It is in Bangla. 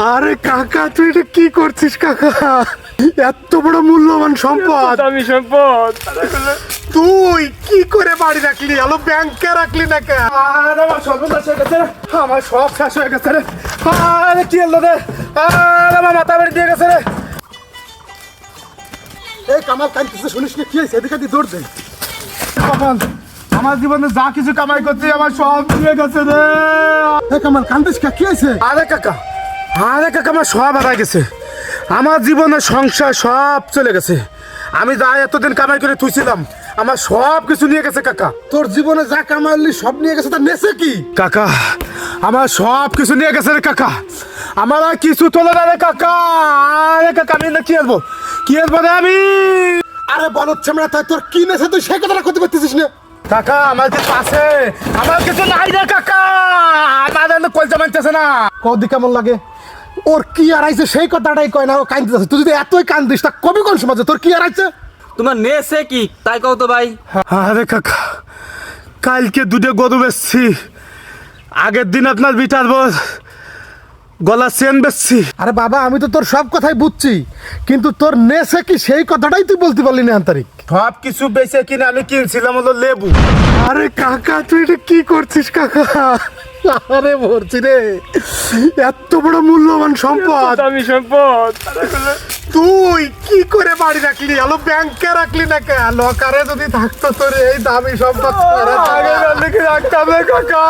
আরে কাকা তুই এটা কি করছিস কাকা? এত বড় মূল্যবান সম্পদ আমি সম্পদ তুই কি করে বাড়ি রাখলি? আলো ব্যাংকে রাখলি না কেন? আর আমার সর্বনাশ হয়ে গেছে রে। আমার সব শেষ হয়ে গেছে রে। আরে কি হলো রে? আর আমার মাথা বাড়ি দিয়ে গেছে রে। এই কামাল কান কিছু শুনিস না? কি হয়েছে? এদিকে দি দৌড় দে। কপাল, আমার জীবনে যা কিছু কামাই করছি আমার সব দিয়ে গেছে রে। এই কামাল কান্দিস কি হয়েছে? আরে কাকা আমার সব হারাই গেছে। আমার জীবনের সংসার সব চলে গেছে। আমি যা এতদিন কামাই করে তুইছিলাম আমার সব কিছু নিয়ে গেছে কাকা। তোর জীবনে যা কামাইলি সব নিয়ে গেছে, তার নেছে কি? কাকা আমার সব কিছু নিয়ে গেছে রে কাকা। আমার আর কিছু তোলে না রে কাকা। আরে কাকা আমি না কি আসবো রে আমি। আরে বল হচ্ছে আমরা, তাই তোর কি নেছে তুই সেই কথাটা করতে পারতেছিস না? কাকা আমার কিছু আছে, আমার কিছু নাই রে কাকা। আমার কলজা মানতেছে না। কদি কেমন লাগে? ওর কি আড়াইছে সেই কথাটাই কয় না, ও কান্দিতেছে। তুই যদি এতই কান্দিস তা কবি কোন সমাজে তোর কি আড়াইছে? তোমার নেছে কি তাই কও তো ভাই। আরে কাকা কালকে দুটো গরু বেচছি, আগের দিন আপনার বিটার বল গলা চেন বেচছি। আরে বাবা আমি তো তোর সব কথাই বুঝছি, কিন্তু তোর নেছে কি সেই কথাটাই তুই বলতে পারলি না আন্তরিক। সব কিছু বেচে কিনে আমি কিনছিলাম হলো লেবু। আরে কাকা তুই এটা কি করছিস কাকা? আরে ভরছি রে, এত বড় মূল্যবান সম্পদ আমি সম্পদ তুই কি করে বাড়ি রাখলি? আলো ব্যাংকে রাখলি না কেন? লকারে যদি থাকতো তোর এই দামি সম্পদ আগে রাখতাম রে কাকা।